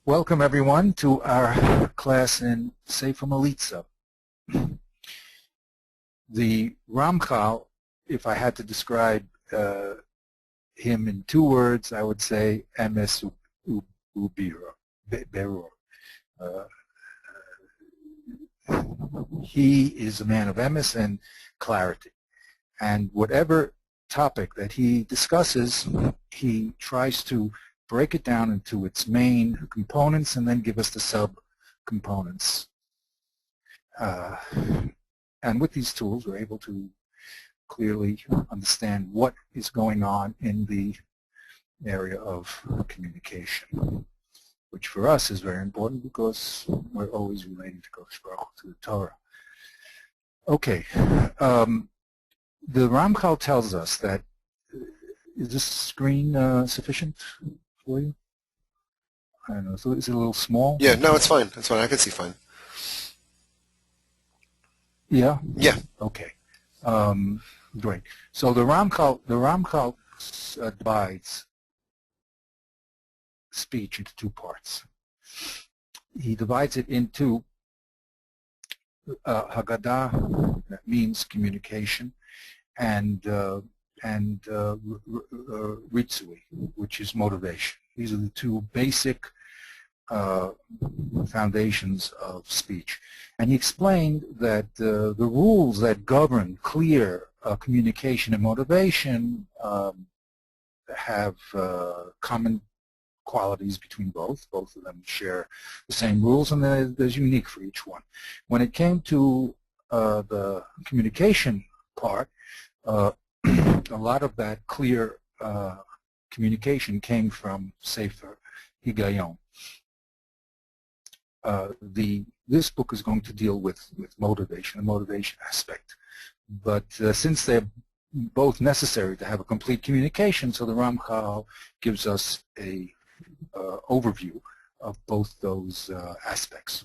Welcome everyone to our class in Sefer Melitza. The Ramchal, if I had to describe him in two words, I would say emes uberur. He is a man of emes and clarity, and whatever topic that he discusses, he tries to break it down into its main components and then give us the sub-components. And with these tools, we're able to clearly understand what is going on in the area of communication, which for us is very important because we're always relating to the Torah. Okay, the Ramchal tells us that, is this screen sufficient for you? I don't know, so is it a little small? Yeah, no, it's fine. It's fine. I can see fine. Yeah? Yeah. Okay. Great. So the Ramchal divides speech into two parts. He divides it into Haggadah, that means communication, and Ritzui, which is motivation. These are the two basic foundations of speech. And he explained that the rules that govern clear communication and motivation have common qualities between both. Both of them share the same rules, and there's unique for each one. When it came to the communication part, a lot of that clear communication came from Sefer Higayon. This book is going to deal with motivation, the motivation aspect. But since they're both necessary to have a complete communication, so the Ramchal gives us a overview of both those aspects.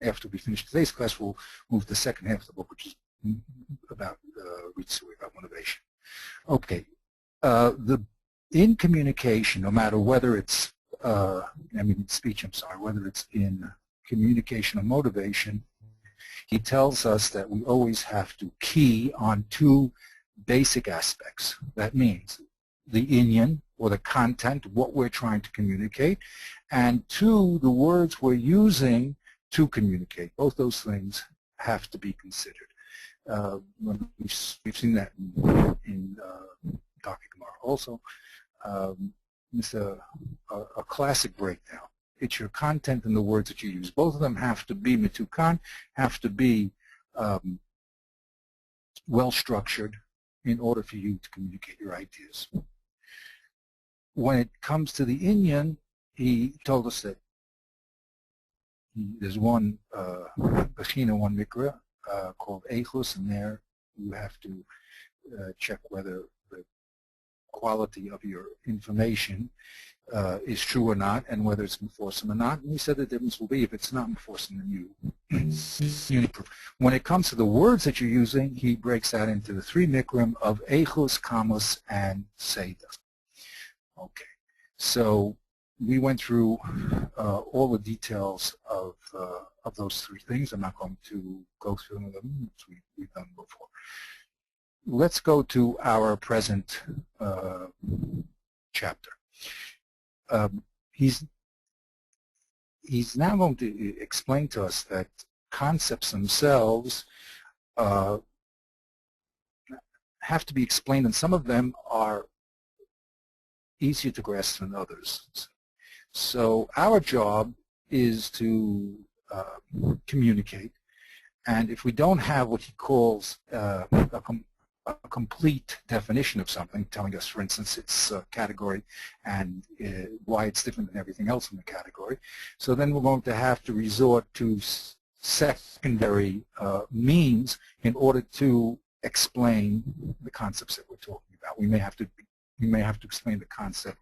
After we finish today's class, we'll move to the second half of the book, which is about Ritzui, about motivation. Okay, in communication, no matter whether it's, speech, I'm sorry, whether it's in communication or motivation, he tells us that we always have to key on two basic aspects. That means the inyan, or the content, what we're trying to communicate, and two, the words we're using to communicate. Both those things have to be considered. We've seen that in Dr. Gemara also. It's a classic breakdown. It's your content and the words that you use. Both of them have to be mitukan, have to be well structured in order for you to communicate your ideas. When it comes to the inyan, he told us that there's one bechina, one mikra called eichus, and there you have to check whether the quality of your information is true or not, and whether it's enforcement or not. And we said the difference will be if it's not enforcement, then you when it comes to the words that you're using, he breaks that into the three mikrim of eichus, kamus, and seidas. Okay, so we went through all the details of those three things. I'm not going to go through them, as we've done before. Let's go to our present chapter. He's now going to explain to us that concepts themselves have to be explained, and some of them are easier to grasp than others. So our job is to communicate, and if we don't have what he calls a complete definition of something, telling us, for instance, its category and why it's different than everything else in the category, so then we're going to have to resort to secondary means in order to explain the concepts that we're talking about. We may have to explain the concept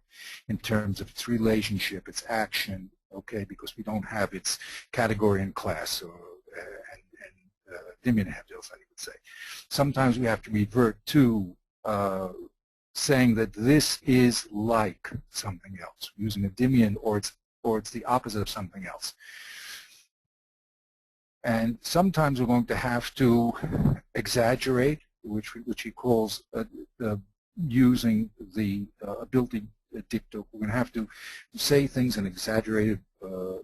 in terms of its relationship, its action, okay, because we don't have its category in class, or Dimyan Havdils, I would say. Sometimes we have to revert to saying that this is like something else, using a Dimyan or or it's the opposite of something else. And sometimes we're going to have to exaggerate, which he calls using the ability dicta. We're going to have to say things in an exaggerated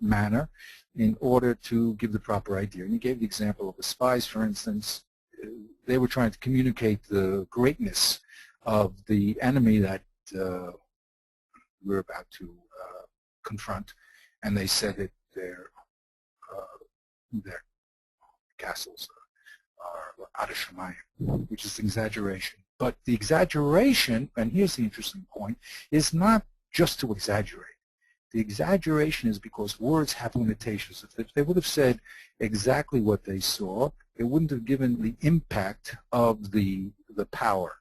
manner in order to give the proper idea. And he gave the example of the spies, for instance. They were trying to communicate the greatness of the enemy that we're about to confront, and they said that their castles are out of Shemayim, which is exaggeration. But the exaggeration, and here's the interesting point, is not just to exaggerate. The exaggeration is because words have limitations. If they would have said exactly what they saw, it wouldn't have given the impact of the power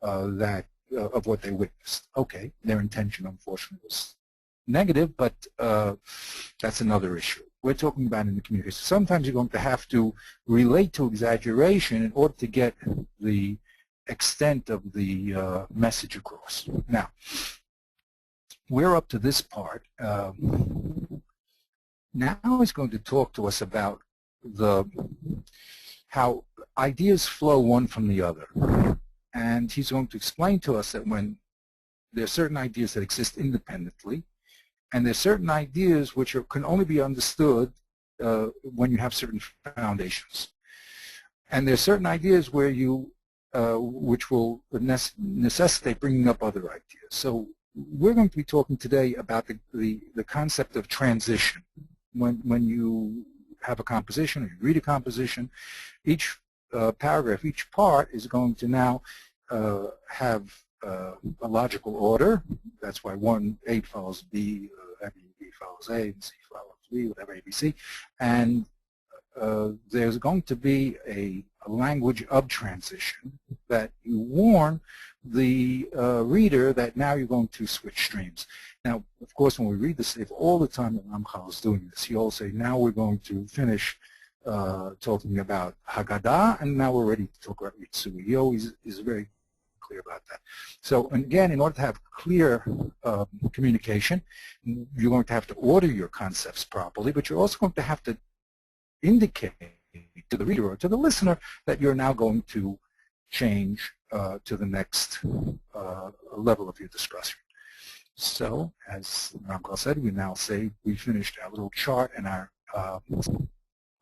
of what they witnessed. Okay, their intention, unfortunately, was negative, but that's another issue. We're talking about in the communication. Sometimes you're going to have to relate to exaggeration in order to get the extent of the message across. Now, we're up to this part. Now he's going to talk to us about how ideas flow one from the other. And he's going to explain to us that when there are certain ideas that exist independently, and there are certain ideas which can only be understood when you have certain foundations. And there are certain ideas where which will necessitate bringing up other ideas. So we're going to be talking today about the concept of transition. When you have a composition, or you read a composition, each paragraph, each part is going to now have a logical order. That's why A follows B, B follows A, and C follows B, whatever ABC. And there's going to be a language of transition that you warn the reader that now you're going to switch streams. Now, of course, when we read this, if all the time that Ramchal is doing this, he'll say, now we're going to finish talking about Haggadah, and now we're ready to talk about Ritzui. He always is very clear about that. So, and again, in order to have clear communication, you're going to have to order your concepts properly, but you're also going to have to indicate to the reader or to the listener that you're now going to change to the next level of your discussion. So, as Ramchal said, we now say we finished our little chart and our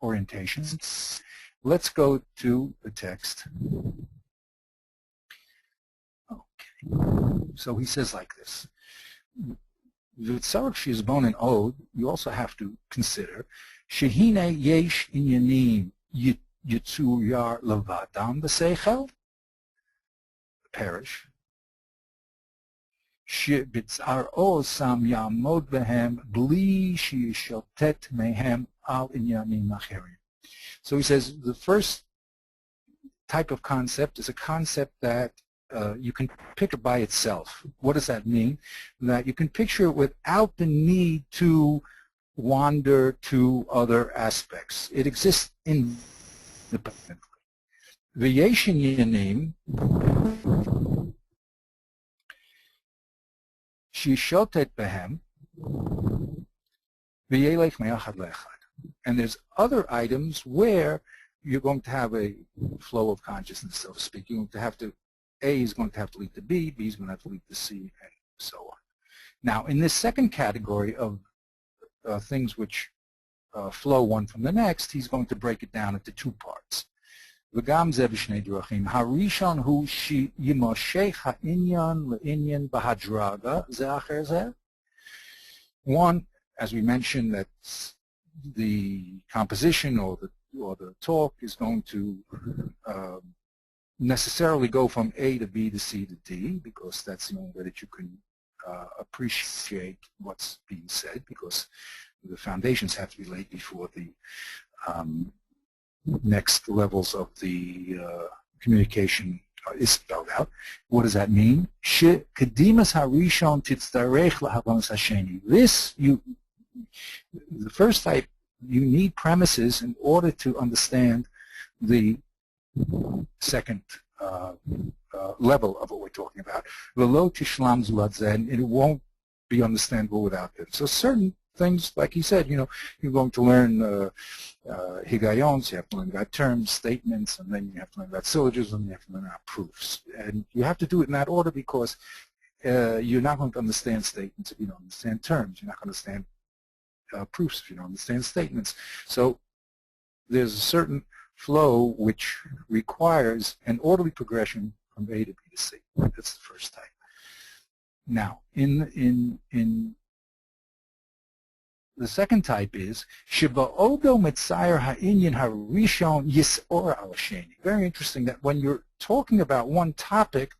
orientations. Let's go to the text. Okay. So he says like this. V'tzarech shizbon and od, you also have to consider shehine yesh inyanim yitzur levadam b'seichel, perish. שבצערו שם יעמוד בהם בלי שישתת מהם על עניינים אחרים. So he says the first type of concept is a concept that you can picture by itself. What does that mean? That you can picture it without the need to wander to other aspects. It exists independently. V'yesh inyanim Shishotet behem, v'yelech me'achad le'achad. And there's other items where you're going to have a flow of consciousness, so to speak. You're going to have to, A is going to have to lead to B, B is going to have to lead to C, and so on. Now, in this second category of things which flow one from the next, he's going to break it down into two parts. וגם זה בשני דרכים. הראשון הוא שימשך העניין לעניין בהדרגה, זה אחר זה. One, as we mentioned, that the composition or the talk is going to necessarily go from A to B to C to D, because that's the only way that you can appreciate what's being said, because the foundations have to be laid before the next levels of the communication is spelled out. What does that mean? This, the first type, you need premises in order to understand the second level of what we're talking about. And it won't be understandable without them. So certain things, like he said, you're going to learn higayons, you have to learn about terms, statements, and then you have to learn about syllogism, you have to learn about proofs. And you have to do it in that order because you're not going to understand statements if you don't understand terms. You're not going to understand proofs if you don't understand statements. So there's a certain flow which requires an orderly progression from A to B to C. That's the first type. Now, in the second type is Shiba'odo Mitzayer Ha'inyan Harishon Yisor Al Sheni. Very interesting that when you're talking about one topic,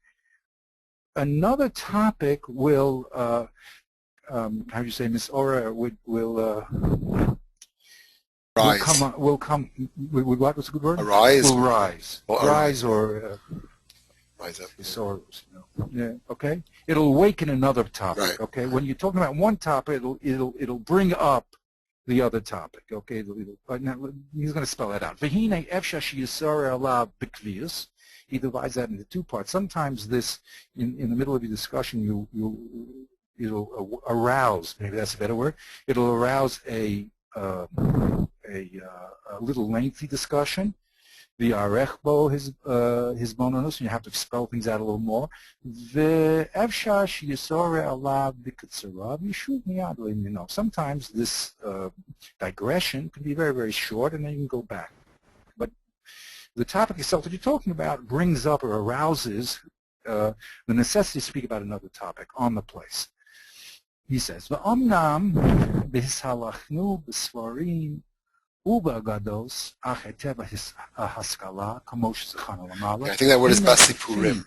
another topic will how do you say, Miss Ora, will Rise. Will come. What was a good word? Arise. Will rise. Or rise or. Rise up. Yeah. Okay. It'll awaken another topic. Right. Okay. When you're talking about one topic, it'll bring up the other topic. Okay. Now, he's going to spell that out. V'hinei efsha sheyisareh alav b'kvius. He divides that into two parts. Sometimes this, in the middle of your discussion, it'll arouse. Maybe that's a better word. It'll arouse a little lengthy discussion. The arechbo his bonus, and you have to spell things out a little more. Sometimes this digression can be very, very short, and then you can go back. But the topic itself that you're talking about brings up or arouses the necessity to speak about another topic on the place. He says, "V'omnam b'hishalachnu b'svarim uba'gados acheteva haskala kamosh zechana lamala." I think that word is basipurim.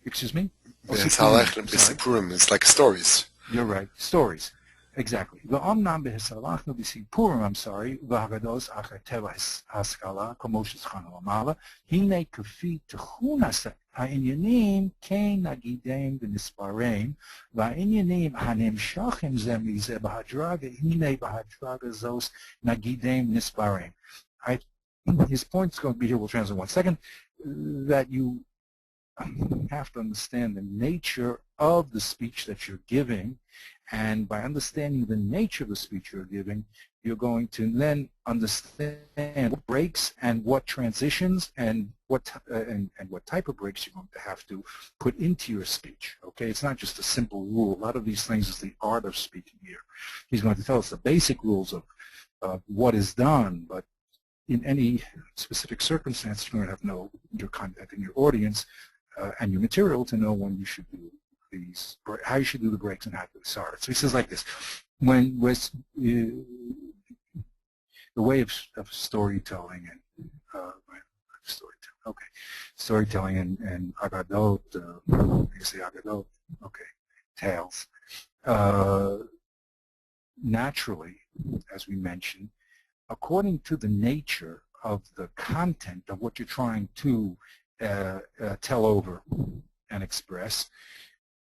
Excuse me? Basipurim. It's like stories. You're right. Stories. Exactly. V'omnam b'hishalachnu b'sipurim, I'm sorry, uba'gados acheteva haskala kamosh zechana lamala hine kafi techunas העניינים כן נגידם ונספרים, והעניינים הנמשכים זה מזה בהדרגה, הנה בהדרגה זוס נגידם ונספרים. His point is going to be here, we'll translate in 1 second, that you have to understand the nature of the speech that you're giving, and by understanding the nature of the speech you're giving, you're going to then understand what breaks and what transitions and what type of breaks you're going to have to put into your speech. Okay, it's not just a simple rule. A lot of these things is the art of speaking here. He's going to tell us the basic rules of what is done, but in any specific circumstance, you're going to have to know your content and your audience and your material to know when you should do these, how you should do the breaks and how to do the start. So he says like this: when the way of storytelling and storytelling and agadot, you say agadot, okay, tales. Naturally, as we mentioned, according to the nature of the content of what you're trying to tell over and express,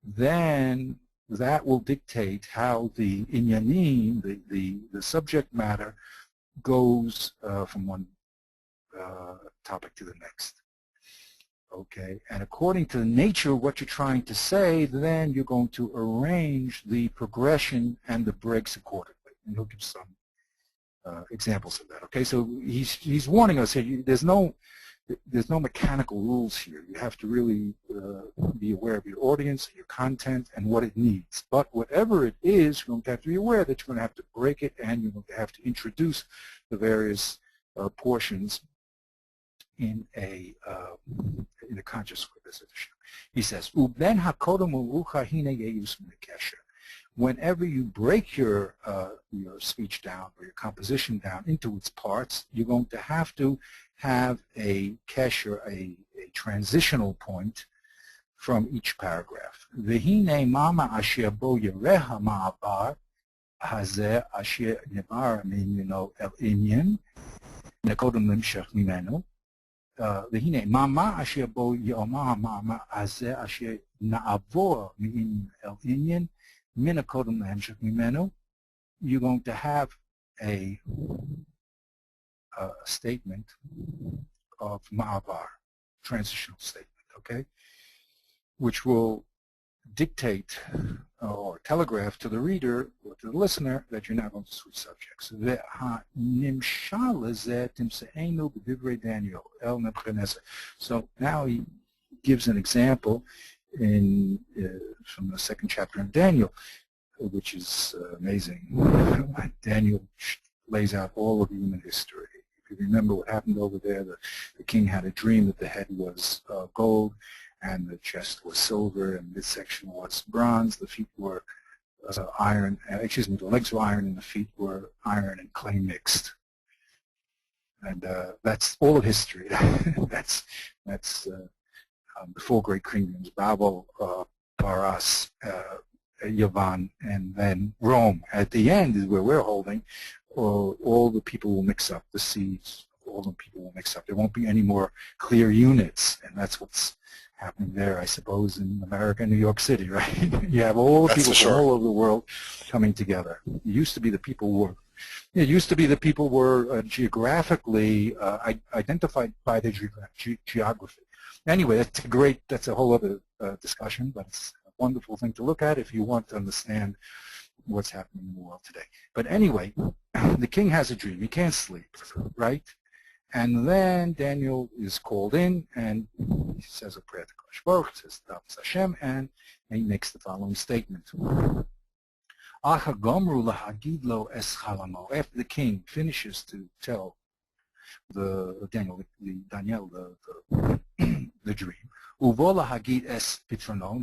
then that will dictate how the inyanim, the subject matter, goes from one topic to the next. Okay, and according to the nature of what you're trying to say, then you're going to arrange the progression and the breaks accordingly. And he'll give some examples of that. Okay, so he's warning us here. There's no mechanical rules here. You have to really be aware of your audience, your content, and what it needs. But whatever it is, you're going to have to be aware that you're going to have to break it, and you're going to have to introduce the various portions in a conscious way. He says, whenever you break your speech down or your composition down into its parts, you're going to have a kesher, a transitional point from each paragraph. V'hinei mama asher bo yereha ma'abar hazeh asher nebar mimeno el inyan nekodem limshach mimenu. V'hinei mama asher bo yomah mama hazeh asher na'avor min el inyan minakodem limshach mimenu. You're going to have a statement of ma'avar, transitional statement, okay, which will dictate or telegraph to the reader or to the listener that you're not going to switch subjects. So now he gives an example from the second chapter of Daniel, which is amazing. Daniel lays out all of human history. If you remember what happened over there, the king had a dream that the head was gold and the chest was silver and midsection was bronze. The feet were iron, the legs were iron and the feet were iron and clay mixed. And that's all of history. that's the four great kingdoms: Babel, Paras, Yavan, and then Rome. At the end is where we're holding. All the people will mix up. The seeds, all the people will mix up. There won't be any more clear units, and that's what's happening there, I suppose, in America and New York City, right? You have all the people from all over the world coming together. It used to be the people were geographically identified by their geography. Anyway, that's a whole other discussion, but it's a wonderful thing to look at if you want to understand what's happening in the world today. But anyway, the king has a dream. He can't sleep, right? And then Daniel is called in, and he says a prayer to Kodesh Baruch, says Tavas Hashem, and he makes the following statement. After the king finishes to tell Daniel the dream,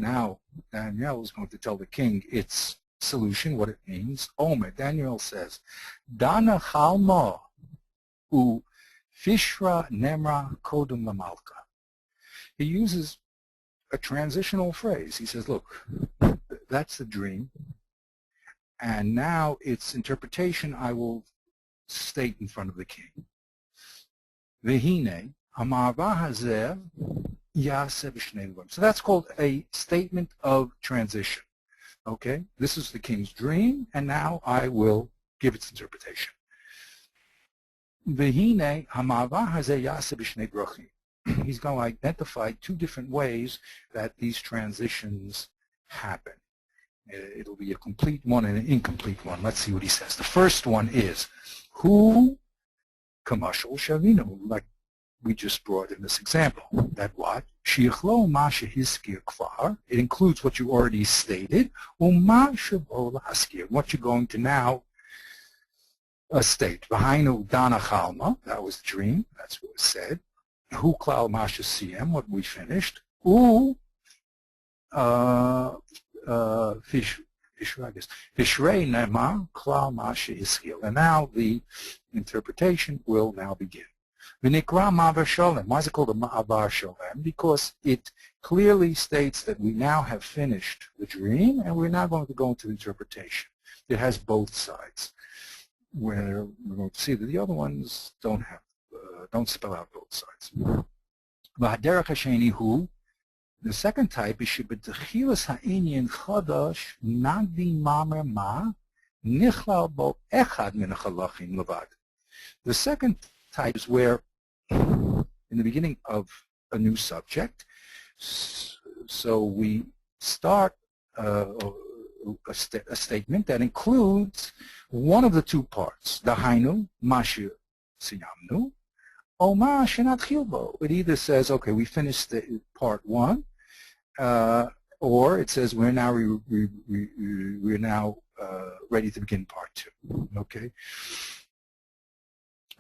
now Daniel is going to tell the king its solution, what it means. Omer, Daniel says, Dana chalma u fishra nemra kodum lamalka. He uses a transitional phrase. He says, look, that's the dream, and now its interpretation I will state in front of the king. Vehine hamarva hazer yaseh b'shnei dvarim. So that's called a statement of transition. Okay, this is the king's dream, and now I will give its interpretation. Vehine hamarva hazer yaseh b'shnei drachim. He's going to identify two different ways that these transitions happen. It'll be a complete one and an incomplete one. Let's see what he says. The first one is, who kamashal shavino, like we just brought in this example. That what? Shichlo ma shehiskir kvar. It includes what you already stated. Uma shavo lahaskir. What you're going to now state. V'hainu dana chalma. That was the dream. That's what was said. Hu klal ma shesiyem. What we finished. Fishrei nema klal ma shehiskir. And now the interpretation will now begin. V'nikra ma'avar sholem. Why is it called a ma'avar sholem? Because it clearly states that we now have finished the dream, and we're now going to go into the interpretation. It has both sides. Where we're going to see that the other ones don't spell out both sides. V'haderech hasheni hu. The second type is shebetchilas ha'inyan chadash nagdi mamer ma nichlal bo echad min hachalachim levad. The second type is where, in the beginning of a new subject, so we start a statement that includes one of the two parts, dahainu, mashu siyamnu, or ma shenatchil bo. It either says, okay, we finished part one, or it says we're now ready to begin part two. Okay.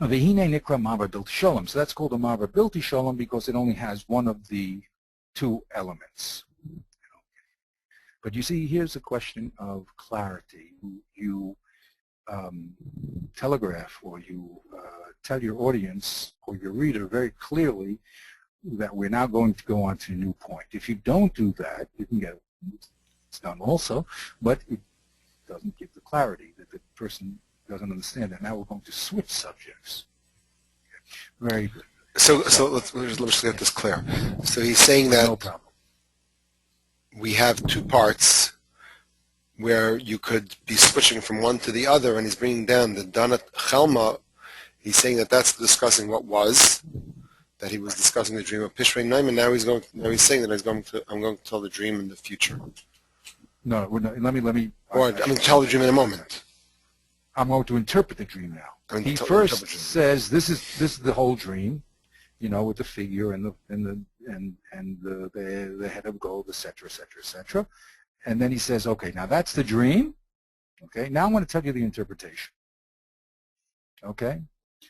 V'hine nikra ma'avar bilti sholem. So that's called a ma'avar bilti sholem because it only has one of the two elements. But you see, here's a question of clarity. You telegraph or you tell your audience or your reader very clearly that we're now going to go on to a new point. If you don't do that, you can get it's done also, but it doesn't give the clarity that the person doesn't understand that. Now we're going to switch subjects. Very good. So let's get this clear. So he's saying that no problem. We have two parts where you could be switching from one to the other, and he's bringing down the Danat Chelma. He's saying that that's discussing what was, that he was discussing the dream of Pishrei Naim, and now he's saying that I'm going to tell the dream in the future. No, let me. Or, tell the dream in a moment. I'm going to interpret the dream now. He first says this is the whole dream, with the figure and the head of gold, etc., etc., etc. And then he says, okay, now that's the dream. Okay, now I'm going to tell you the interpretation. Okay,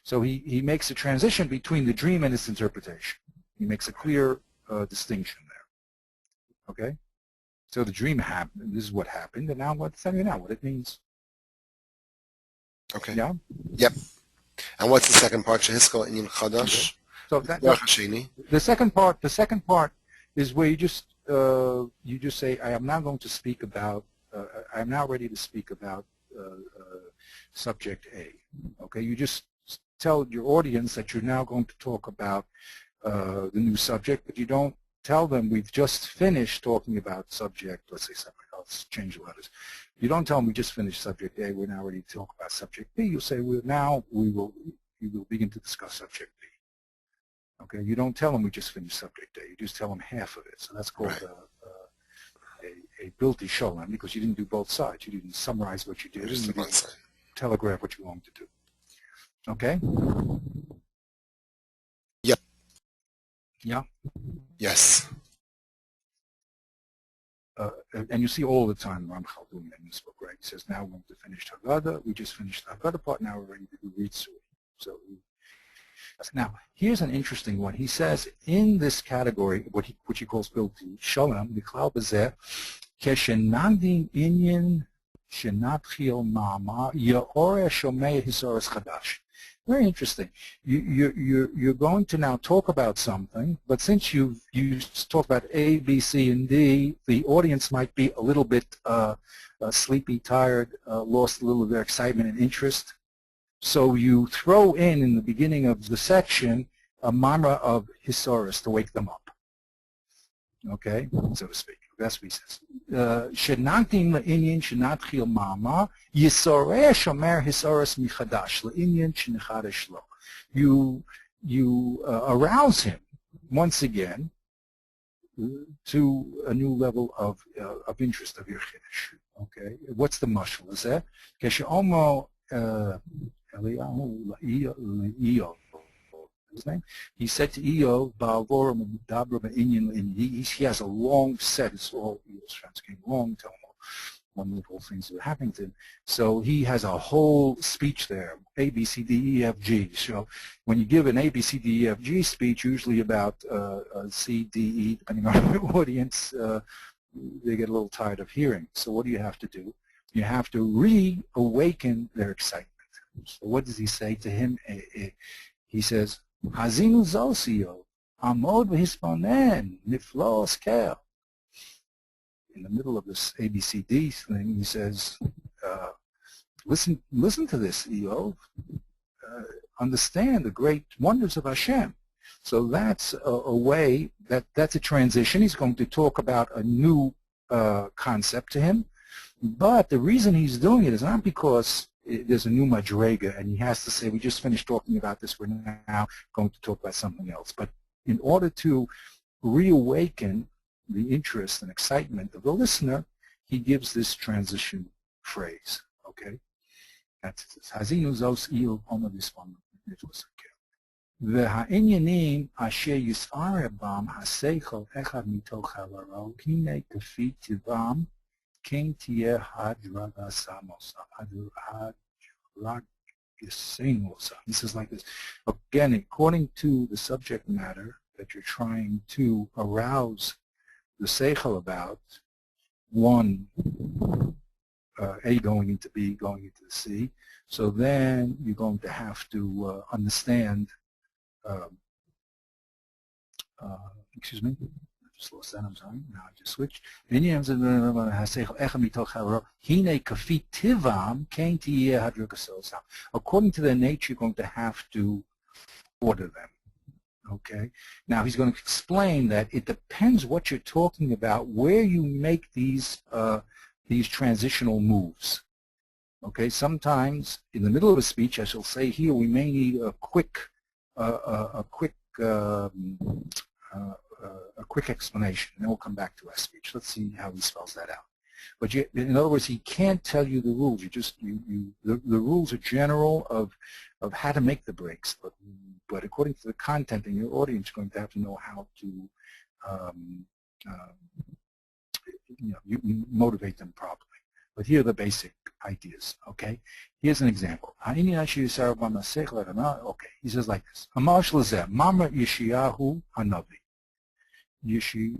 so he makes a transition between the dream and its interpretation. He makes a clear distinction there. Okay, so the dream happened. This is what happened, and now I'm going to tell you now what it means. Okay. Yeah. Yep. And what's the second part? Shehiskel inyan chadash. So the second part is where you just say, I am now going to speak about. I am now ready to speak about subject A. Okay. You just tell your audience that you're now going to talk about the new subject, but you don't tell them we've just finished talking about subject. Let's say something else. Change the letters. You don't tell them we just finished subject A. We're now ready to talk about subject B. You say we will begin to discuss subject B. Okay. You don't tell them we just finished subject A. You just tell them half of it. So that's called a bilti sholem, because you didn't do both sides. You didn't summarize what you did. You didn't telegraph what you wanted to do. Okay. Yep. Yeah. Yes. And you see all the time Ramchal doing that in this book, right? He says, now we're going to finish Haggadah. We just finished the Haggadah part. Now we're ready to do Ritzui. So now, here's an interesting one. He says in this category, which he calls Bilti Shalom, the Klal Bezeh, Keshenandim Inyan Shenatchil Mama Yaore Shomei Hisoras Chadash. Very interesting. You're going to now talk about something, but since you talked about A, B, C, and D, the audience might be a little bit sleepy, tired, lost a little of their excitement and interest. So you throw in the beginning of the section a mamra of Hisoris to wake them up. Okay, so to speak. That's what he says. Shenantim le'inyan shenatchil mama yisoreh shomer hisoros michadash le'inyan shenichadesh lo. You arouse him once again to a new level of interest of your chiddush. Okay, what's the mashal? Is that kesheomo Eliyahu his name. He said to Eo, he has a long set, it's all Eo's friends came along, tell him wonderful things that are happening to him. So he has a whole speech there, A, B, C, D, E, F, G. So when you give an A, B, C, D, E, F, G speech, usually about C, D, E, depending on the audience, they get a little tired of hearing. So what do you have to do? You have to reawaken their excitement. So what does he say to him? He says, Hazinu zosio, amod v'hisponen, niflo skel. In the middle of this ABCD thing, he says, listen to this, Eo. Understand the great wonders of Hashem. So that's a way, that's a transition. He's going to talk about a new concept to him. But the reason he's doing it is not because there's a new madrega and he has to say, we just finished talking about this, we're now going to talk about something else. But in order to reawaken the interest and excitement of the listener, he gives this transition phrase, okay? That's it. Hazinu zos il oma dispon. והעניינים אשר יסער בם השכל אחד מתוך חברו, הנה כפי טבעם כן תהיה הדרגה סמוסה, הדרגה סמוסה. He says like this. Again, according to the subject matter that you're trying to arouse the seichel about, one, A going into B, going into the C, so then you're going to have to understand, excuse me, I just lost that, I'm sorry, now I just switched. According to their nature, you're going to have to order them. Okay. Now he's going to explain that it depends what you're talking about, where you make these transitional moves. Okay. Sometimes in the middle of a speech, I shall say here, we may need a quick explanation, and then we'll come back to our speech. Let's see how he spells that out. But in other words, he can't tell you the rules. The rules are general of how to make the breaks, but according to the content in your audience, you're going to have to know how to you motivate them properly. But here are the basic ideas, okay? Here's an example. Okay, he says like this. Mama Yeshayahu Hanavi. Yeshaya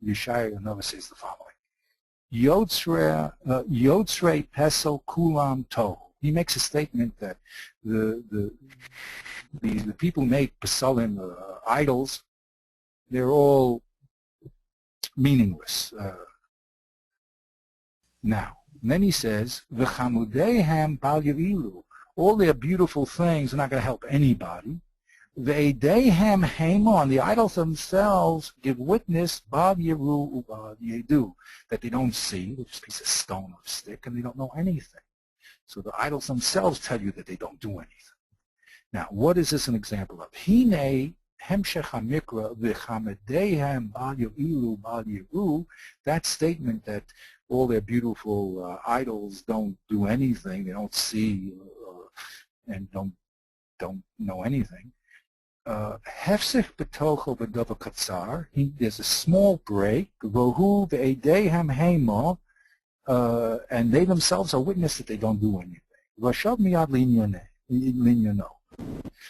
Hanavi says the following. Yotzrei Pesel Kulam Tohu. He makes a statement that the people who make Pesalim, idols, they're all meaningless. Now, and then he says, "V'chamudeihem bal yavilu." All their beautiful things are not going to help anybody. Ve'edeihem heimon. The idols themselves give witness bal yeru ubal yedu, that they don't see. They're just a piece of stone or a stick, and they don't know anything. So the idols themselves tell you that they don't do anything. Now, what is this an example of? Hine hemshech hamikra v'chamudeihem bal yavilu bal yeru. That statement that all their beautiful idols don't do anything, they don't see and don't know anything. Hefsich betocho v'dova katzar. There's a small break. Vohu ve'edeihem heimo, and they themselves are witness that they don't do anything. Vashav miyad linyano.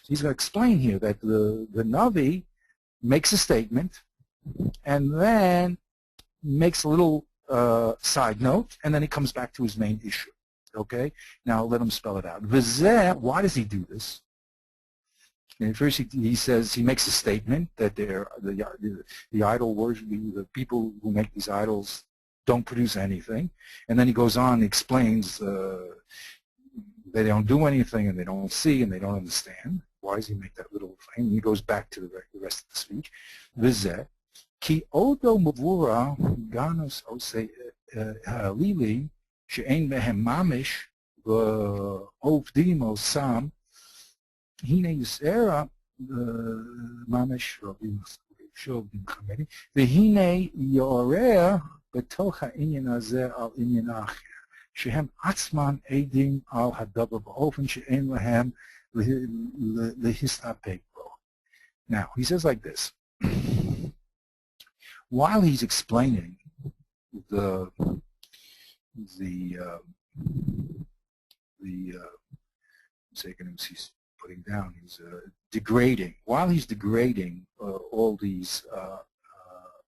He's going to explain here that the Navi makes a statement and then makes a little side note, and then he comes back to his main issue. Okay? Now let him spell it out. V'zeh, why does he do this? And first he says, he makes a statement that the idol worship, the people who make these idols don't produce anything. And then he goes on and explains they don't do anything and they don't see and they don't understand. Why does he make that little thing? And he goes back to the rest of the speech. V'zeh, Ki odo mavura ganus ose halili she'en behem mamish v'ovdim osam hine yisera mamish v'ovdim chameri v'hine yorea betoch ha'inyan hazeh al inyan acher shehem atzman edim al hadavar ba'ofen she'en lehem lehistapek bo. Now he says like this. While he's explaining he's putting down, he's degrading. While he's degrading all these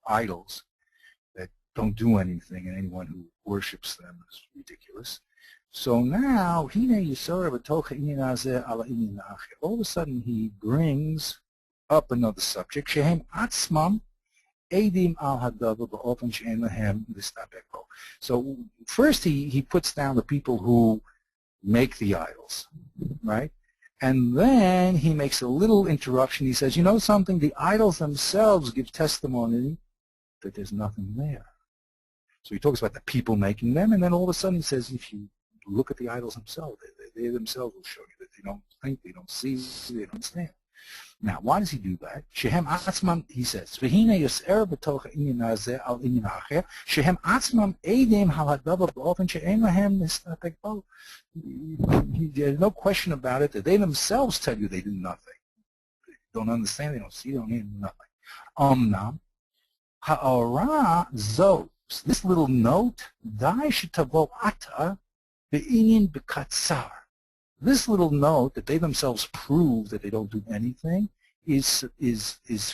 idols that don't do anything, and anyone who worships them is ridiculous. So now, all of a sudden he brings up another subject. Shehem atzmam. So first he puts down the people who make the idols, right? And then he makes a little interruption. He says, you know something? The idols themselves give testimony that there's nothing there. So he talks about the people making them, and then all of a sudden he says, if you look at the idols themselves, they themselves will show you that they don't think, they don't see, they don't understand. Now, why does he do that? Shehem atzmam, he says, v'hine yos'er b'toch inyan hazeh al inyan acher, shehem atzmam edim hal hadavar ba'ofen she'en lahem nistapek bo. There's no question about it that they themselves tell you they do nothing. They don't understand, they don't see, they don't hear nothing. Omnam, ha'ora zos, this little note, dai shetavo ata ve'inyan b'katzar. This little note that they themselves prove that they don't do anything is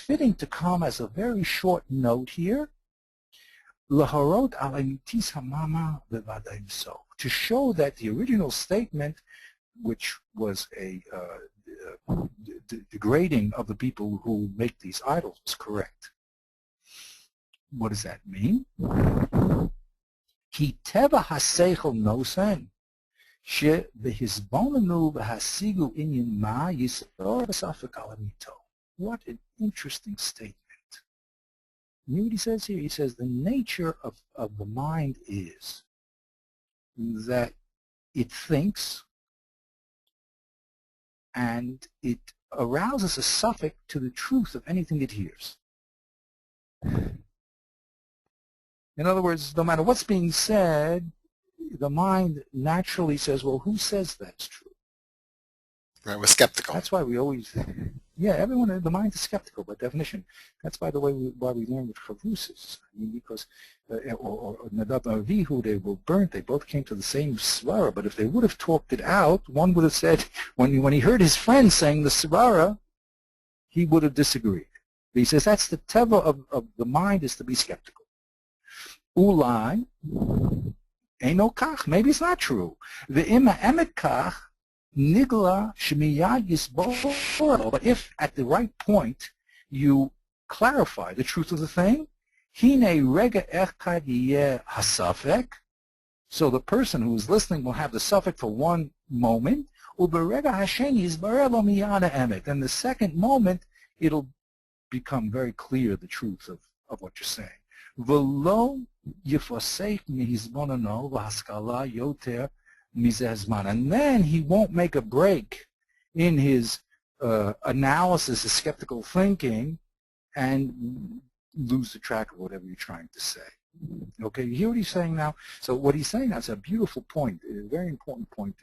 fitting to come as a very short note here. To show that the original statement, which was a degrading of the people who make these idols, is correct. What does that mean? Ki teva haseichel nosen. What an interesting statement. You know what he says here? He says the nature of the mind is that it thinks and it arouses a suffix to the truth of anything it hears. In other words, no matter what's being said, the mind naturally says, well, who says that's true? Right, we're skeptical. That's why we always, yeah, everyone, the mind is skeptical by definition. That's, by the way, why we learn with Chavusis. I mean, because, or Nadav and Avihu, they were burnt. They both came to the same svara, but if they would have talked it out, one would have said, when he heard his friend saying the svara, he would have disagreed. But he says that's the teva of the mind, is to be skeptical. Ulai, eino kach, maybe it's not true. Ve'ima emet kach, nigla shmiyad yisbor. But if at the right point you clarify the truth of the thing, hine rega echad yeh hasafek, so the person who is listening will have the suffix for one moment, uberega hasheni yisbarer lo miyad emet. And the second moment, it'll become very clear the truth of what you're saying. V'lo yifosek mihizbonono v'haskala yoter. And then he won't make a break in his analysis, his skeptical thinking, and lose the track of whatever you're trying to say. Okay, you hear what he's saying now? So what he's saying now is a beautiful point, a very important point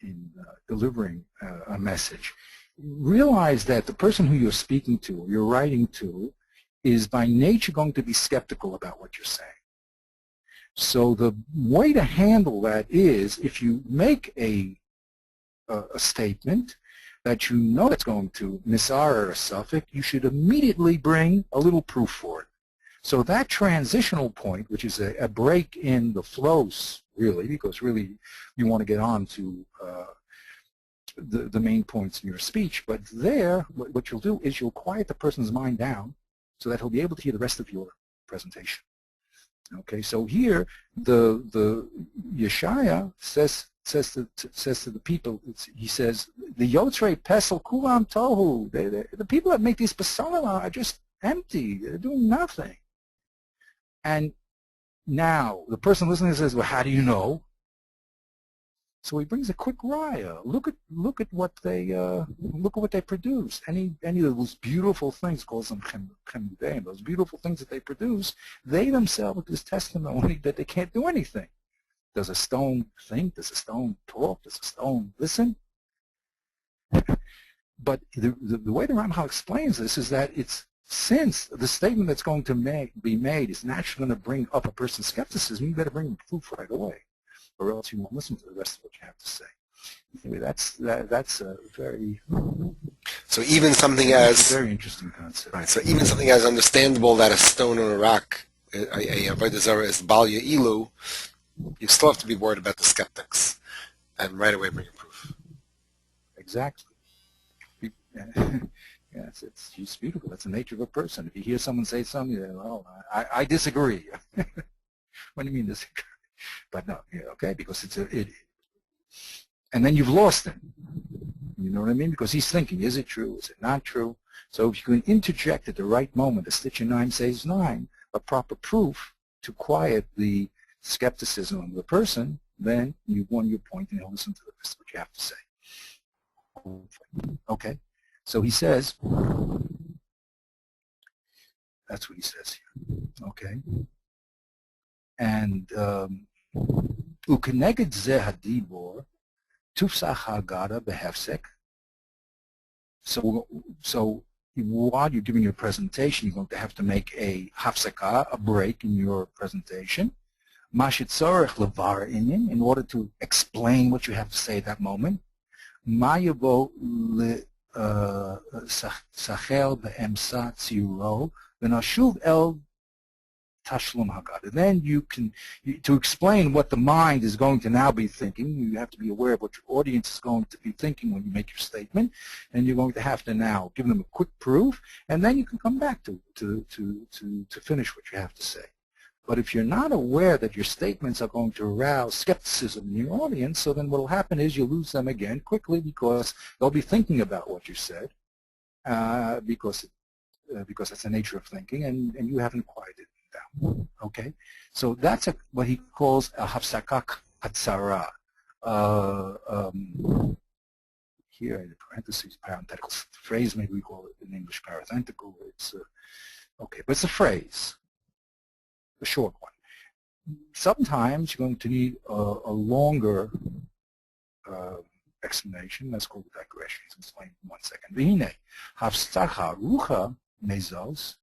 in delivering a message. Realize that the person who you're speaking to, or you're writing to, is by nature going to be skeptical about what you're saying. So the way to handle that is, if you make a statement that you know that's going to misar a suffix, you should immediately bring a little proof for it. So that transitional point, which is a break in the flows, really, because really you want to get on to the main points in your speech, but there, what you'll do is you'll quiet the person's mind down so that he'll be able to hear the rest of your presentation. Okay, so here the Yeshaya says to the people, he says, the Yotzrei Pesel Kulam Tohu, the people that make these Pesalim are just empty, they're doing nothing. And now the person listening says, well, how do you know? So he brings a quick raya. Look at what they produce. Any of those beautiful things, calls them chemudei, those beautiful things that they produce, they themselves is testimony that they can't do anything. Does a stone think? Does a stone talk? Does a stone listen? But the way the Ramchal explains this is that it's, since the statement that's going to be made is naturally going to bring up a person's skepticism, you better bring proof right away, or else you won't listen to the rest of what you have to say. Anyway, that's a very, so even something as very interesting concept. Right. So even something as understandable that a stone or a rock, a avodah zarah is bal ilu, you still have to be worried about the skeptics, and right away bring a proof. Exactly. Yes, it's beautiful. That's the nature of a person. If you hear someone say something, you know, well, I disagree. What do you mean disagree? But no, yeah, okay, because and then you've lost him. You know what I mean? Because he's thinking, is it true? Is it not true? So if you can interject at the right moment, a stitch in 9 says 9, a proper proof to quiet the skepticism of the person, then you've won your point and he'll listen to the rest of what you have to say. Okay, so he says, that's what he says here. Okay. And ukeneged zeh hadibor tufsach hagada behefsek. So while you're giving your presentation, you're going to have to make a hafsaka, a break in your presentation, mashitzorech levar inyan, in order to explain what you have to say at that moment. Mayavo le sachel be'emsa tziro v'nashuv el tashlum hagad. Then you can, to explain what the mind is going to now be thinking, you have to be aware of what your audience is going to be thinking when you make your statement, and you're going to have to now give them a quick proof, and then you can come back to finish what you have to say. But if you're not aware that your statements are going to arouse skepticism in your audience, so then what will happen is you'll lose them again quickly, because they'll be thinking about what you said, because that's the nature of thinking, and you haven't quieted it down. Okay, so that's what he calls a hafsaka katsara. Here in the parentheses, parenthetical phrase, maybe we call it in English parenthetical. It's okay, but it's a phrase. a short one. Sometimes you're going to need a longer explanation. That's called a digression. I'll explain in 1 second. V'hine, hafsacha rucha mezos,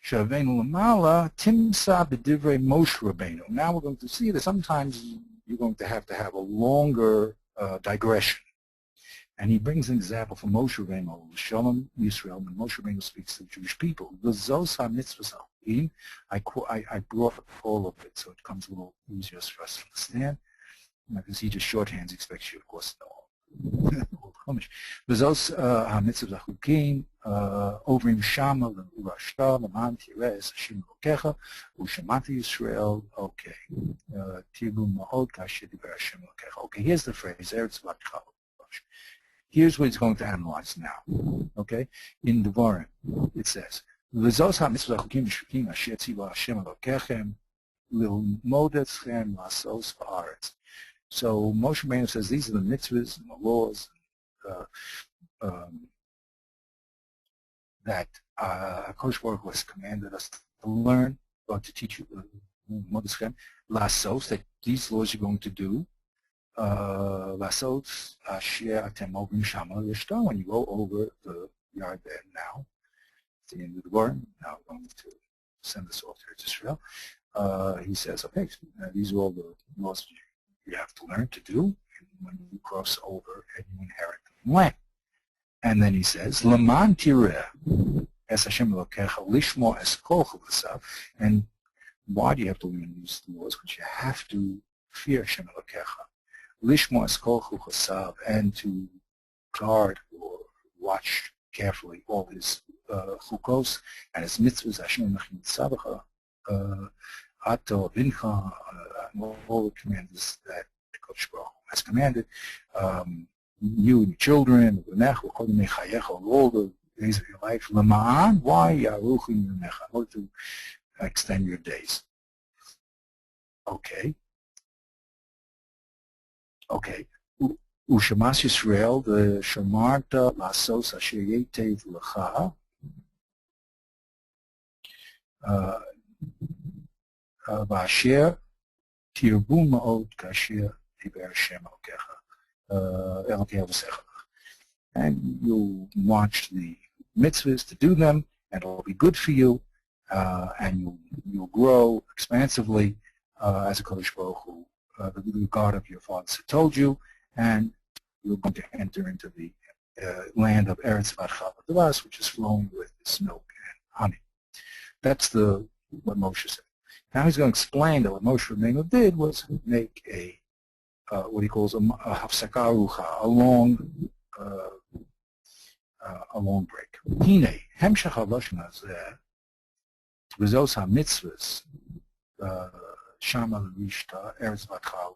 shavenu lamala timsa b'divrei Moshe Rabbeinu. Now we're going to see that sometimes you're going to have a longer digression. And he brings an example from Moshe Rabbeinu, Shalom Yisrael, when Moshe Rabbeinu speaks to the Jewish people. V'zos ha-mitzvahs ha'chukim. I brought all of it, so it comes a little easier for us to understand. Because he just shorthands, expects you, of course, to know all the Chumash. V'zos ha-mitzvahs ha'chukim, ovrim shama l'rasha, l'man tireh Hashem Elokecha, u'shemata Yisrael. Okay. Tirbu ma'od kasher diber Hashem Elokecha. Okay, here's the phrase, Eretz Vatcha. Here's what he's going to analyze now. Okay? In Devarim, it says, V'zos ha-mitzvah chukim v'shukim asher tziva Hashem Elokechem lilmod etzchem lasos ba'aretz. So Moshe Rabbeinu says these are the mitzvahs and the laws that HaKadosh Baruch Hu has commanded us to learn, or to teach you, lasos, that these laws you're going to do, when you go over the yard there now, at the end of the garden, now I'm going to send this off to Israel. He says, okay, these are all the laws you have to learn to do when you cross over and you inherit the land. And then he says, Laman tireh es Hashem Elokecha lishmo es kol chavasav. And why do you have to learn these laws? Because you have to fear Hashem Elokecha. Lishmo es kol chasav, and to guard or watch carefully all his chukos and his mitzvahs, Hashem Mechin Tzabacha, Ato, Vincha, all the commands that Kodesh Baruch Hu has commanded, you and your children, all the days of your life, Lama'an, why Yaruchu Yimecha, in order to extend your days. Okay. Okay. Ushamas Yisrael, the Shamarta Lasos Asher Yetev Lecha, V'asher Tirbu Ma'od Kasher Diber Hashem Elokecha V'secha. And you'll watch the mitzvahs to do them, and it'll be good for you, and you'll grow expansively as a Kodesh Baruch Hu, the God of your fathers had told you, and you're going to enter into the land of Eretz Vatcha, which is flowing with this milk and honey. That's what Moshe said. Now he's going to explain that what Moshe Rabbeinu did was make what he calls a hafsaka arucha, a long break. Hine hemshach halashon hazeh v'zos hamitzvos shama l'rishta Eretz Vatcha.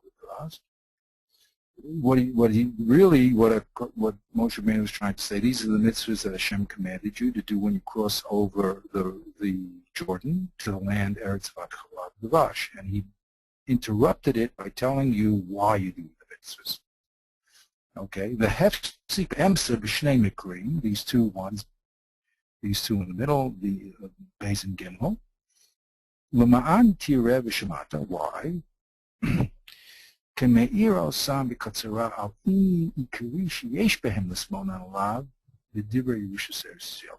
What Moshe Rabbeinu was trying to say, these are the mitzvahs that Hashem commanded you to do when you cross over the Jordan to the land Eretz Vatcha, and he interrupted it by telling you why you do the mitzvahs. Okay, the hefsik emser b'shnei mikrim, these two in the middle, the Beis and Gimel, l'ma'an tireh v'shemata, why?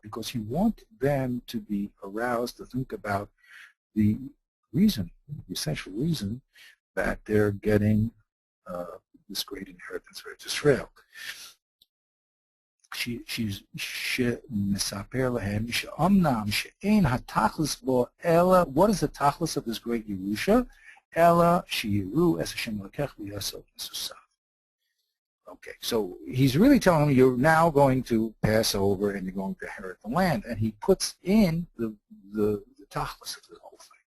Because he wanted them to be aroused to think about the essential reason that they're getting this great inheritance for Israel. What is the tachlis of this great Yerusha? Okay, so he's really telling them you're now going to pass over and you're going to inherit the land, and he puts in the tachlis of the whole thing.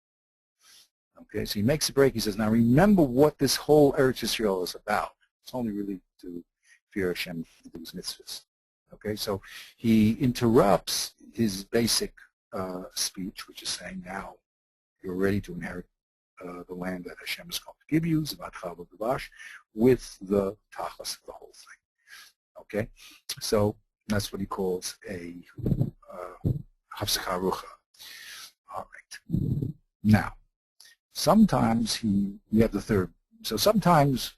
Okay, so he makes a break. He says, now remember what this whole Eretz Yisrael is about. It's only really to fear Hashem and do his mitzvahs. Okay, so he interrupts his basic speech, which is saying now you're ready to inherit the land that Hashem is going to give you, Zavat Chava Gavash, with the tachlis of the whole thing. Okay, so that's what he calls a hafsaka arucha. All right. Now, sometimes we have the third. So sometimes,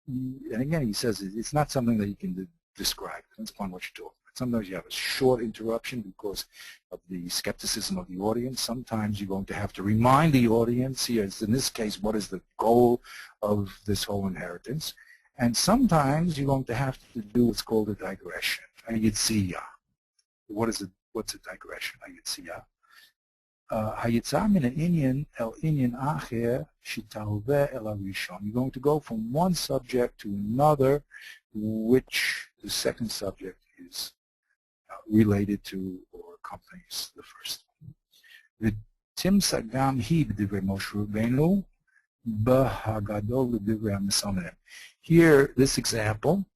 and again, he says it's not something that you can describe. It depends upon what you're talking about. Sometimes you have a short interruption because of the skepticism of the audience. Sometimes you're going to have to remind the audience, here, in this case, what is the goal of this whole inheritance. And sometimes you're going to have to do what's called a digression, a yitziyah. What's a digression, a yitziyah? Hayitza min al-inyan el-inyan acher shitahove el harishon. You're going to go from one subject to another, which the second subject is related to or accompanies the first one. V'timsa gam hi b'divrei Moshe Rabbeinu b'hagadol l'divrei ha'mesamrim. Here, this example,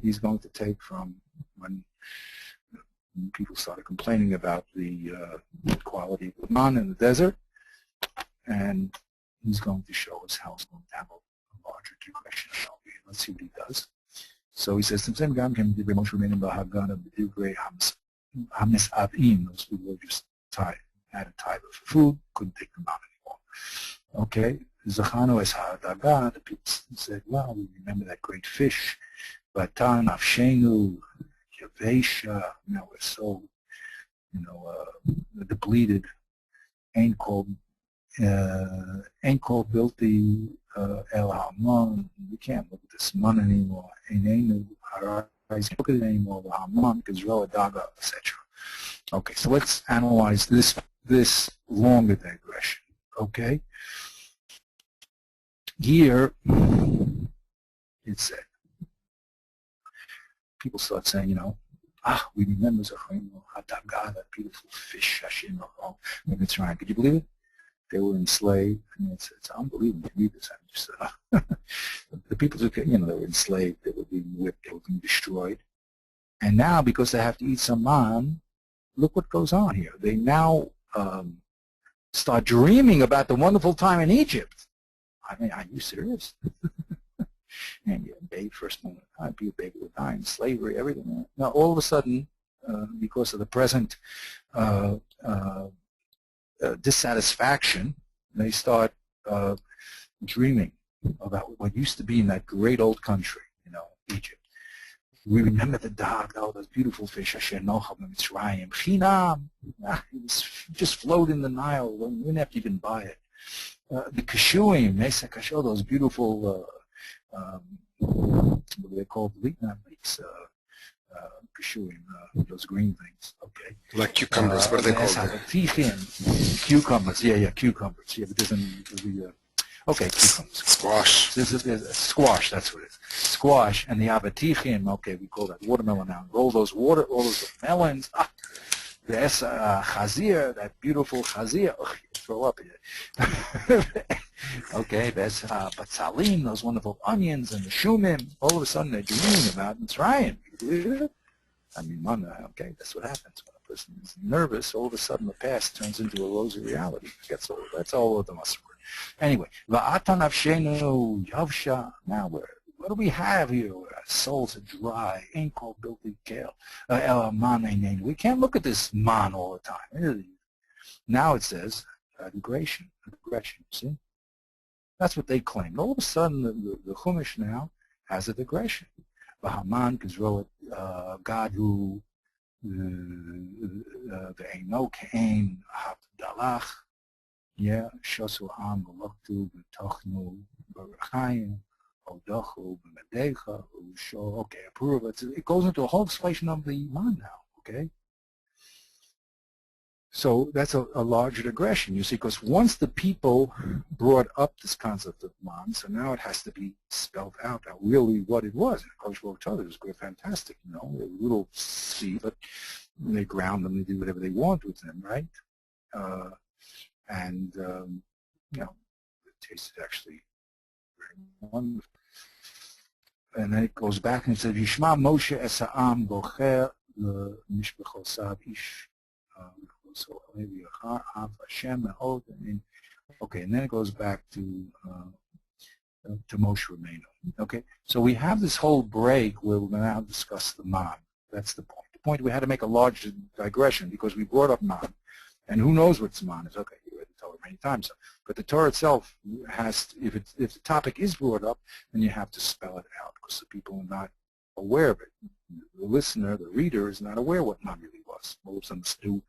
he's going to take from when people started complaining about the quality of the man in the desert, and he's going to show us how it's going to have a larger digression. Let's see what he does. So he says, those people were just tired, had a time for food, couldn't take them out anymore. Okay, the people said, well, we remember that great fish, Batan Afshenu, Yavesha, now we're so, depleted, ain't called Bilti El Haman. We can't look at this man anymore. Ain't look at it anymore. Haman, Gazroa, Daga, etc. Okay, so let's analyze this longer digression. Okay, here it said people start saying, we remember Hadaga, that beautiful fish, Hashem, it's right. Could you believe it? They were enslaved. I mean, it's unbelievable to read this. I just, the people who, they were enslaved, they were being whipped, they were being destroyed. And now, because they have to eat some man, look what goes on here. They now start dreaming about the wonderful time in Egypt. I mean, are you serious? And you're a baby, first moment, I'd be a baby would die in slavery, everything. Now, all of a sudden, because of the present dissatisfaction, they start dreaming about what used to be in that great old country, Egypt. We remember the dog, those beautiful fish, Asher Nocham Mitzrayim, Chinam. It was just flowed in the Nile. We didn't have to even buy it. The Kashuim, Mesa Kasho, those beautiful, what do they call not leeks? Kashuim, those green things. Okay. Like cucumbers. What are they called? Cucumbers. Yeah, cucumbers. Yeah, but there's okay, cucumbers. Squash. This is squash. That's what it is. Squash and the avatichim. Okay, we call that watermelon now. All those melons. The chazir, that beautiful chazir. Oh, you throw up here. Okay, there's batzalim, those wonderful onions and the shumim. All of a sudden they're dreaming about Mitzrayim. I mean, okay, that's what happens when a person is nervous. All of a sudden the past turns into a rosy reality. That's all of the must. Anyway, va'atan avshenu yavsha. Now what do we have here? Our souls are dry. Ain't called bilti kale. We can't look at this man all the time. Now it says digression. See, that's what they claim. All of a sudden, the Chumash now has a digression. Haman Gazroa, God who the Eno Kain Havdalach. Yeah, Shosu Am Galaktu B'Tochnu B'Rachayim Odachu B'Medecha Usho. Okay, approve it. It goes into a whole explanation of the man now. Okay. So that's a larger digression, you see, because once the people brought up this concept of man, so now it has to be spelled out really what it was. And Coach Baruch told it was great, fantastic, a little seed, but they ground them, they do whatever they want with them, right? The taste is actually very wonderful. And then it goes back and it says, Yishma Moshe Esa'am Bocher Mishbechosav Ish. So okay, and then it goes back to Moshe Rabbeinu. Okay, so we have this whole break where we're going to now discuss the man. That's the point. The point we had to make a large digression because we brought up man, and who knows what man is? Okay, you read the Torah many times. But the Torah itself has, if the topic is brought up, then you have to spell it out because the people are not aware of it. The listener, the reader, is not aware what man really was. All of a sudden, this new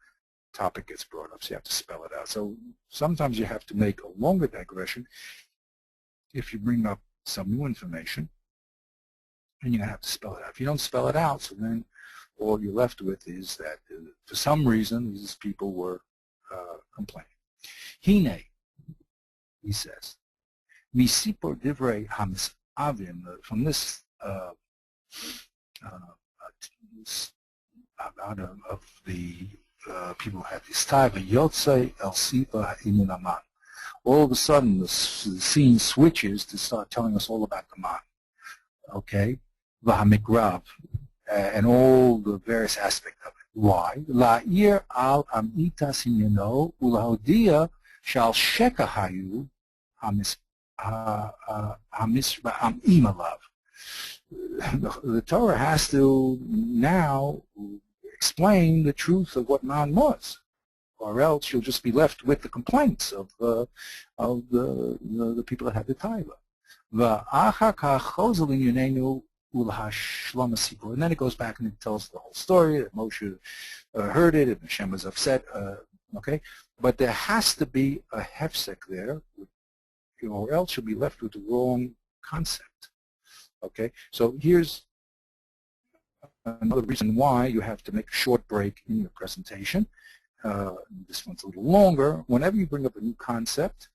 topic gets brought up, so you have to spell it out. So sometimes you have to make a longer digression if you bring up some new information, and you're going to have to spell it out. If you don't spell it out, so then all you're left with is that for some reason these people were complaining. Hine, he says, misipor divrei hamisavim, from this out of the people who had this taiva, yotzei el sipa imin aman. All of a sudden the scene switches to start telling us all about the man. Okay? V'hamigrav, and all the various aspects of it. Why? La'ir al amitas hinyano ulahodia shal shekahayu hamisra'am. The Torah has to now explain the truth of what man was, or else you'll just be left with the complaints of the people that had the taiva. And then it goes back and it tells the whole story that Moshe heard it and Hashem was upset. Okay, but there has to be a hefsek there, or else you'll be left with the wrong concept. Okay, so here's another reason why you have to make a short break in your presentation. This one's a little longer. Whenever you bring up a new concept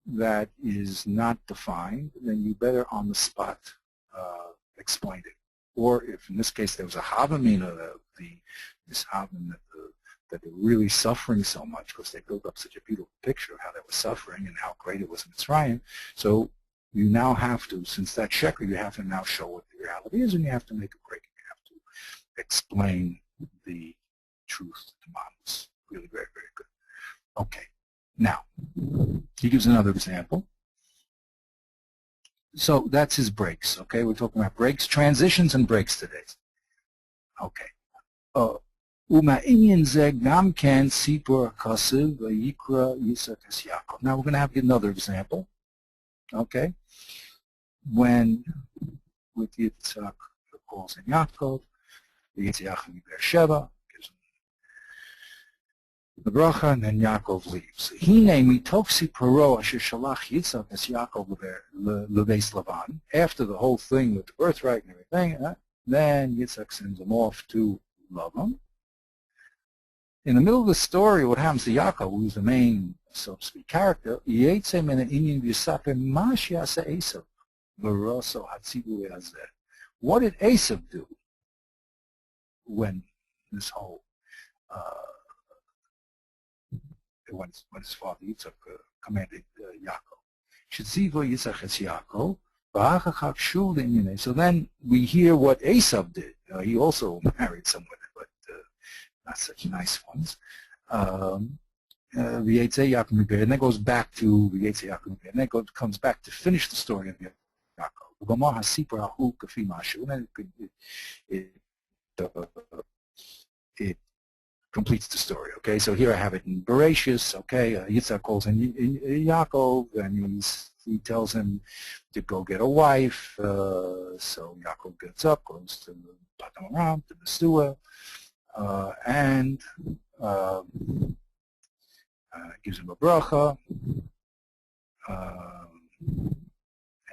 that is not defined, then you better on the spot explain it. Or if in this case there was a havamina, this havamina that they're really suffering so much because they built up such a beautiful picture of how they were suffering and how great it was in Mitzrayim. So you now have to, since that sheker, you have to now show what the reality is, and you have to make a break. You have to explain the truth to Mamos. Really very, very good. Okay. Now, he gives another example. So that's his breaks, okay? We're talking about breaks, transitions and breaks today. Okay. Now we're going to have another example, okay? When with Yitzhak calls in Yaakov, Yitzhak in Beersheba, gives him the bracha, and then Yaakov leaves. Hine mitofsi paro asher shalach Yitzhak es Yaakov lebeis Lavan. After the whole thing with the birthright and everything, then Yitzhak sends him off to Lavan. In the middle of the story, what happens to Yaakov, who's the main, so to speak, character, Yetze min ha'inyan v'yisaper ma she'asa Esav v'roso hatzivu le'azeh. What did Esav do when this whole when his father Yitzhak commanded Yaakov? Shetzivo Yitzhak es Yaakov v'achachak shuv le'inyanei. So then we hear what Esav did. He also married some women, but not such nice ones. And then goes back to and then comes back to finish the story of Yaakov. And it completes the story. Okay, so here I have it in Bereshis. Okay, Yitzhak calls in Yaakov, and he tells him to go get a wife. So Yaakov gets up, goes to Patam Aram, to the Sua, and gives him a bracha,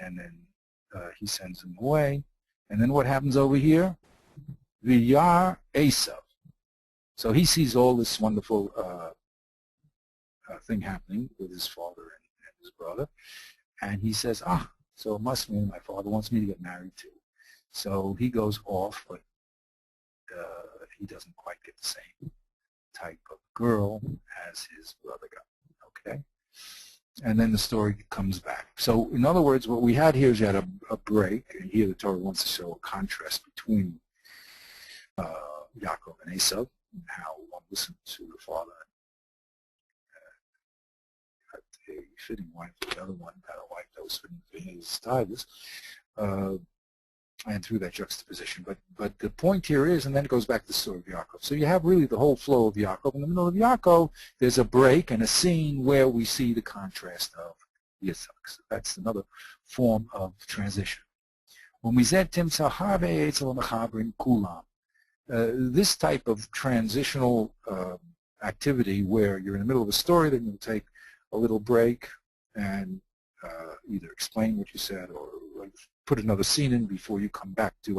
and then he sends him away. And then what happens over here? V'yar Esav. So he sees all this wonderful thing happening with his father and his brother, and he says, so it must mean my father wants me to get married too. So he goes off, but he doesn't quite get the same type of girl as his brother got, okay? And then the story comes back. So in other words, what we had here is you had a break, and here the Torah wants to show a contrast between Yaakov and Esav, and how one listened to the father, had a fitting wife, the other one had a wife that was fitting for his tithes. and through that juxtaposition. But the point here is, and then it goes back to the story of Yaakov. So you have really the whole flow of Yaakov. In the middle of Yaakov, there's a break and a scene where we see the contrast of Yitzhak. So that's another form of transition. This type of transitional activity where you're in the middle of a story, then you'll take a little break and either explain what you said or put another scene in before you come back to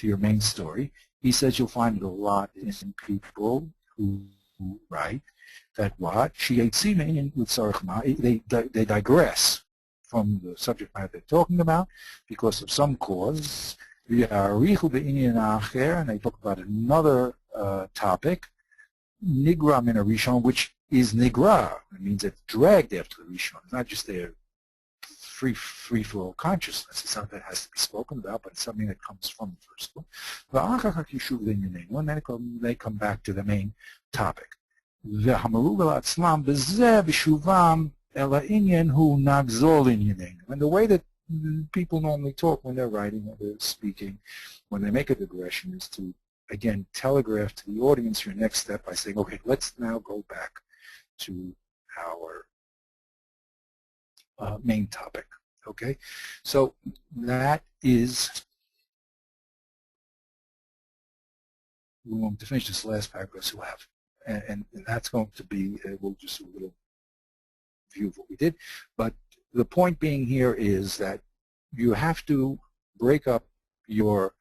your main story. He says you'll find it a lot in people who write that what they digress from the subject matter they're talking about because of some cause. And they talk about another topic, nigra min rishon, which is nigra. It means it's dragged after the rishon. It's not just their free for all consciousness. It's something that has to be spoken about, but it's something that comes from the first one. And then they come back to the main topic. And the way that people normally talk when they're writing or they're speaking, when they make a digression, is to, again, telegraph to the audience your next step by saying, okay, let's now go back to our main topic. Okay? So that is, we want to finish this last paragraph, so we'll have, and that's going to be, we'll just do a little view of what we did. But the point being here is that you have to break up your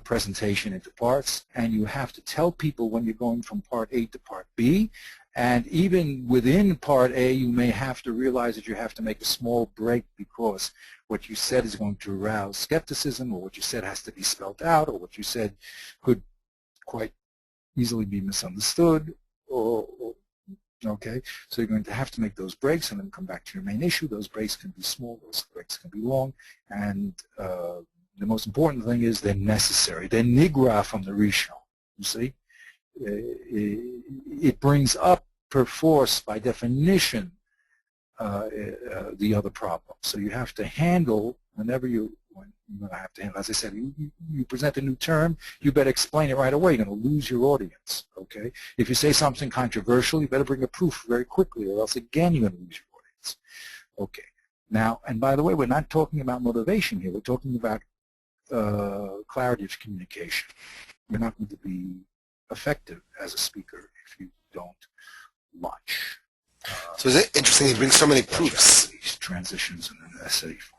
presentation into parts, and you have to tell people when you're going from part A to part B. And even within part A, you may have to realize that you have to make a small break because what you said is going to arouse skepticism, or what you said has to be spelled out, or what you said could quite easily be misunderstood, okay, so you're going to have to make those breaks and then come back to your main issue. Those breaks can be small, those breaks can be long, and the most important thing is they're necessary. They're nigra from the rishon, you see. It brings up, per force, by definition, the other problem. So you have to handle, whenever you're going to have to handle, as I said, you present a new term, you better explain it right away. You're going to lose your audience, okay? If you say something controversial, you better bring a proof very quickly, or else again you're going to lose your audience. Okay. Now, and by the way, we're not talking about motivation here. We're talking about clarity of communication. You're not going to be effective as a speaker if you don't watch. So is it interesting he brings so many proofs? These transitions in an essay for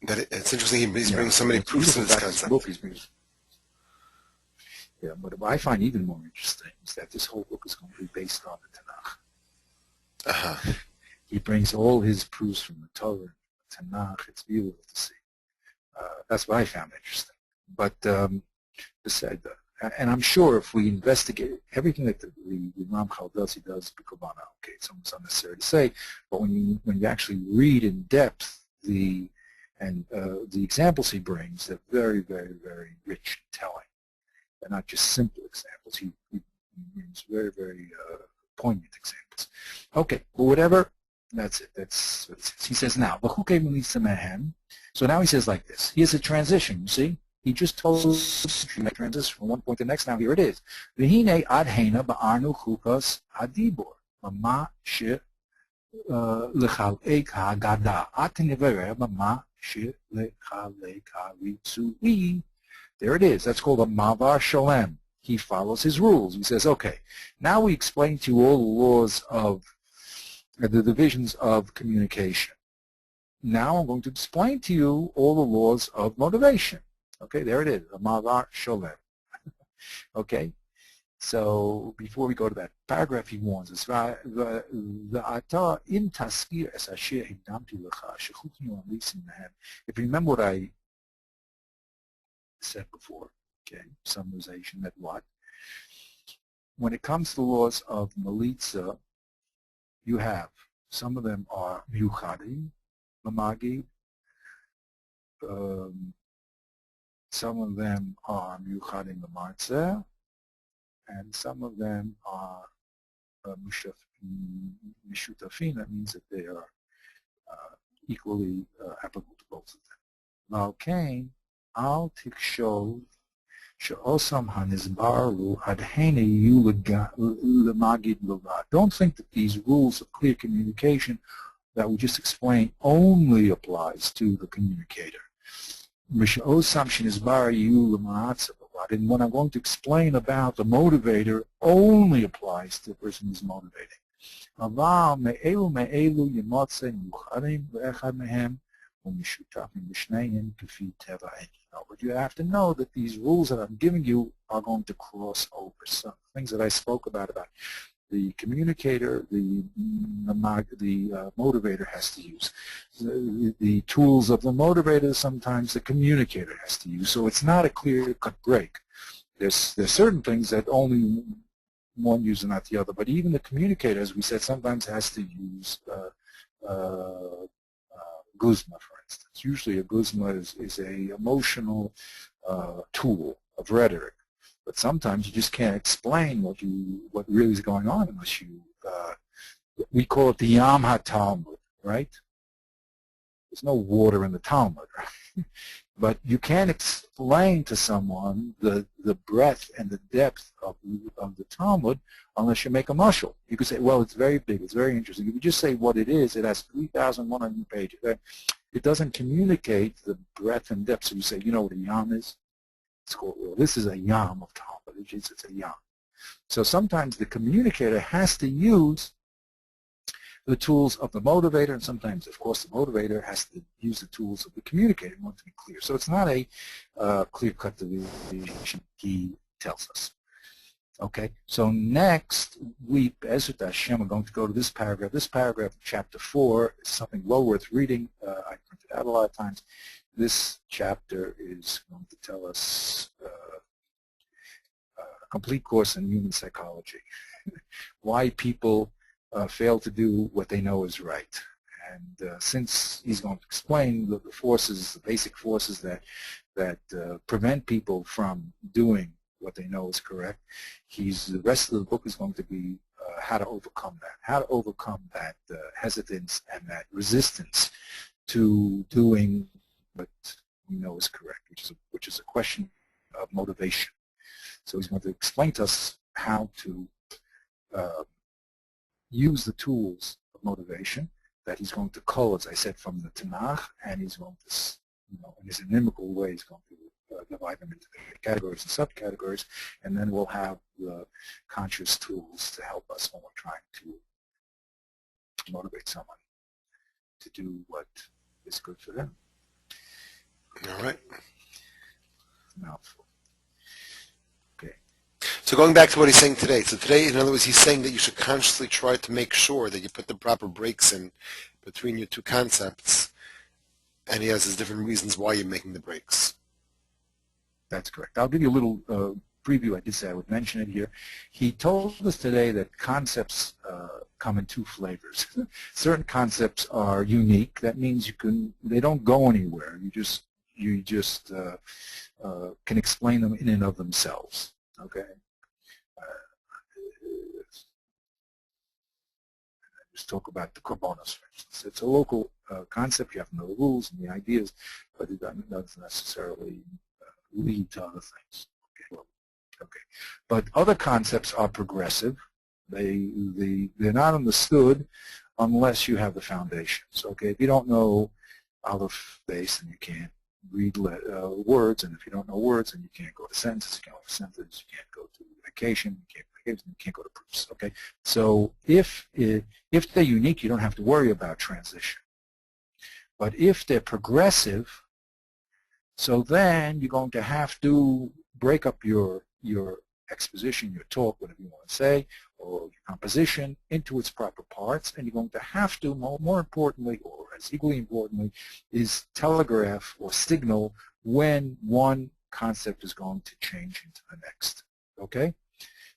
that it's interesting he brings so many proofs in this concept. Book but what I find even more interesting is that this whole book is going to be based on the Tanakh. He brings all his proofs from the Torah, the Tanakh. It's beautiful to see. That's what I found interesting. But besides that, and I'm sure if we investigate everything that the Ramchal does, he does b'kavana. Okay, it's almost unnecessary to say, but when you actually read in depth the examples he brings, they're very, very, very rich and telling. They're not just simple examples. He brings very, very poignant examples. Okay, well, whatever. That's it. That's what it says. He says now, so now he says like this. Here's a transition, you see? He just told us to make transition from one point to the next. Now here it is. V'hine ad hena ba'arnu chukas hadibor. Mama she lechalek hagada. At nevere mama she lechalek haritzui. There it is. That's called a mavar shalem. He follows his rules. He says, okay, now we explain to you all the laws of the divisions of communication. Now I'm going to explain to you all the laws of motivation. Okay, there it is, a mavar sholem. Okay, so before we go to that paragraph, he warns us, if you remember what I said before, okay, summarization, that what? When it comes to the laws of Melitza, you have, some of them are miuchadim, lamagi, some of them are miuchadim lamartzeh, and some of them are mishutafin. That means that they are equally applicable to both of them. ועל כן, אל תחשוב שאוסם הנזבר עד הנה יהיו למגיד לבד. Don't think that these rules of clear communication that we just explained only applies to the communicator. And when I'm going to explain about the motivator, only applies to the person who's motivating. But you have to know that these rules that I'm giving you are going to cross over. Some things that I spoke about the communicator, the motivator has to use. The tools of the motivator, sometimes the communicator has to use. So it's not a clear-cut break. There's certain things that only one uses and not the other. But even the communicator, as we said, sometimes has to use guzma, for instance. Usually a guzma is a emotional tool of rhetoric. But sometimes you just can't explain what really is going on unless you, we call it the Yam HaTalmud, right? There's no water in the Talmud, right? But you can't explain to someone the breadth and the depth of the Talmud unless you make a mushal. You could say, well, it's very big, it's very interesting. If you just say what it is, it has 3,100 pages. It doesn't communicate the breadth and depth. So you say, you know what a Yam is? It's called, well, this is a Yam of Talmud. It's a Yam. So sometimes the communicator has to use the tools of the motivator, and sometimes, of course, the motivator has to use the tools of the communicator in order to be clear. So it's not a clear-cut division, he tells us. Okay, so next week, Ezrat Hashem, we're going to go to this paragraph. This paragraph, chapter 4, is something well worth reading. I printed out a lot of times. This chapter is going to tell us a complete course in human psychology, why people fail to do what they know is right. And since he's going to explain the forces, the basic forces that prevent people from doing what they know is correct, the rest of the book is going to be how to overcome that hesitance and that resistance to doing what we know is correct, which is a question of motivation. So he's going to explain to us how to use the tools of motivation that he's going to cull, as I said, from the Tanakh, and he's going to, in his inimical way, he's going to divide them into categories and subcategories, and then we'll have the conscious tools to help us when we're trying to motivate someone to do what is good for them. All right. Mouthful. Okay. So going back to what he's saying today, so today, in other words, he's saying that you should consciously try to make sure that you put the proper breaks in between your two concepts, and he has his different reasons why you're making the breaks. That's correct. I'll give you a little preview. I did say I would mention it here. He told us today that concepts come in two flavors. Certain concepts are unique. That means they don't go anywhere. You just can explain them in and of themselves. Okay. Just talk about the korbanos, for instance. It's a local concept. You have to know the rules and the ideas, but it doesn't necessarily lead to other things. Okay. But other concepts are progressive. They're not understood unless you have the foundations. Okay. If you don't know Aleph base, then you can't read words, and if you don't know words, then you can't go to sentences. You can't go to sentences. You can't go to vacation. You can't go to proofs. Okay. So if they're unique, you don't have to worry about transition. But if they're progressive, so then you're going to have to break up your exposition, your talk, whatever you want to say, or your composition into its proper parts, and you're going to have to, more importantly, or as equally importantly, is telegraph or signal when one concept is going to change into the next. Okay?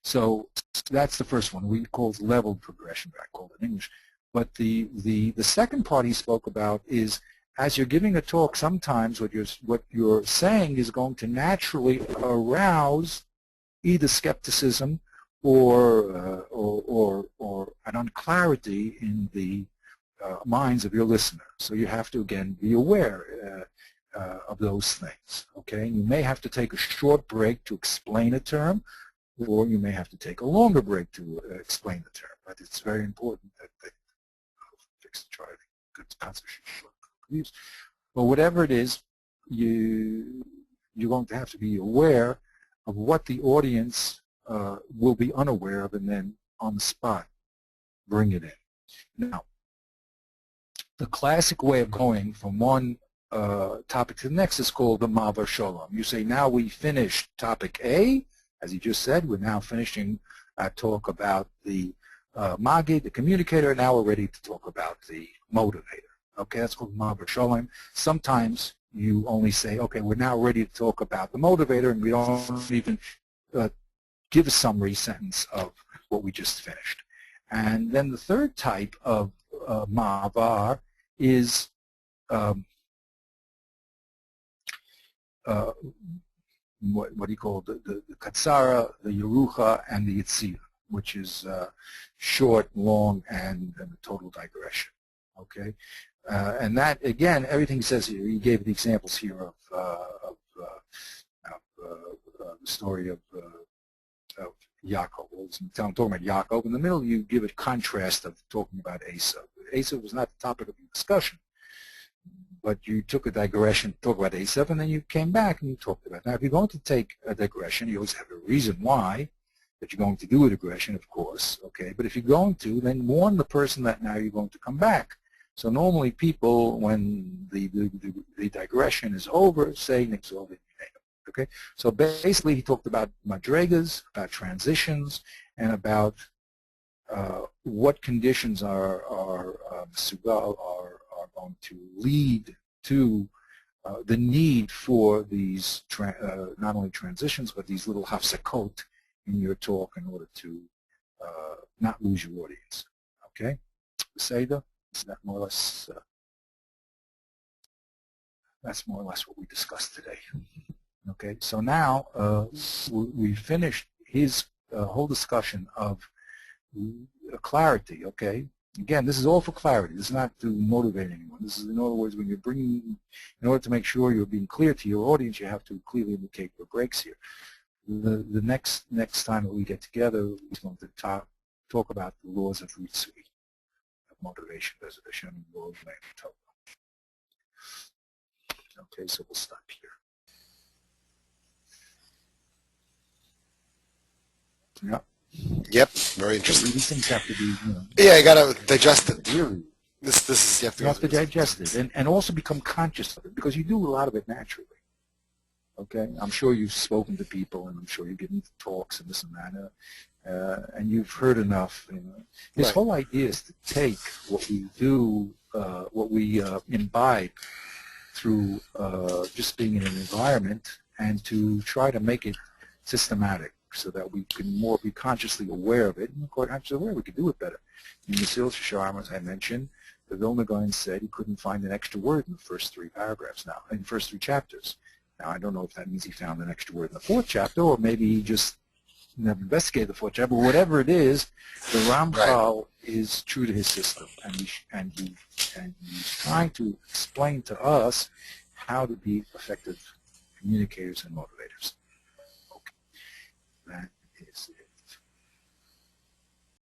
So that's the first one. We call it leveled progression, I call it in English. But the second part he spoke about is, as you're giving a talk, sometimes what you're saying is going to naturally arouse either skepticism or an unclarity in the minds of your listener. So you have to, again, be aware. of those things. Okay, you may have to take a short break to explain a term, or you may have to take a longer break to explain the term. But it's very important that they fix the chart. Good concentration. But whatever it is, you're going to have to be aware of what the audience will be unaware of, and then on the spot bring it in. Now, the classic way of going from one topic to the next is called the Mavar Shalom. You say, now we finished topic A, as you just said, we're now finishing our talk about the Magid, the communicator, now we're ready to talk about the motivator. Okay, that's called Mavar Shalom. Sometimes you only say, okay, we're now ready to talk about the motivator, and we don't even give a summary sentence of what we just finished. And then the third type of Mavar is what do you call it? The Katsara, the Yerucha, and the Yitzira, which is short, long, and a total digression. Okay, and that again, everything he says here. He gave the examples here of the story of Yaakov. I'm talking about Yaakov. In the middle, you give a contrast of talking about Esav. Esav was not the topic of the discussion, but you took a digression to talk about Esav, and then you came back and you talked about it. Now, if you're going to take a digression, you always have a reason why that you're going to do a digression, of course, okay? But if you're going to, then warn the person that now you're going to come back. So normally people, when the digression is over, say Nixol, okay? So basically he talked about madregas, about transitions, and about what conditions are going to lead to the need for these not only transitions, but these little hafsakot in your talk in order to not lose your audience. Okay? Seder, is that more or less? That's more or less what we discussed today. Okay, so now we finished his whole discussion of clarity. Okay, again, this is all for clarity. This is not to motivate anyone. This is, in other words, when you're bringing, in order to make sure you're being clear to your audience, you have to clearly indicate your breaks here. The next time that we get together, we're going to talk about the laws of Ritzui, of motivation, reservation, and law of Torah. Okay, so we'll stop here. Yeah. Yep, very interesting. These things have to be, you know, yeah, you gotta digest it. Really, This is you have to digest it and also become conscious of it, because you do a lot of it naturally. Okay, I'm sure you've spoken to people, and I'm sure you've given talks and this and that, and you've heard enough. You know. This whole idea is to take what we do, what we imbibe through just being in an environment, and to try to make it systematic, so that we can more be consciously aware of it, and consciously aware we can do it better. In Mesil Sharma, as I mentioned, the Vilna Gaon said he couldn't find an extra word in the first 3 paragraphs now, in the first 3 chapters. Now, I don't know if that means he found an extra word in the 4th chapter, or maybe he just never investigated the 4th chapter, but whatever it is, the Ramchal is true to his system, and he's trying to explain to us how to be effective communicators and motivators. Okay, that is it.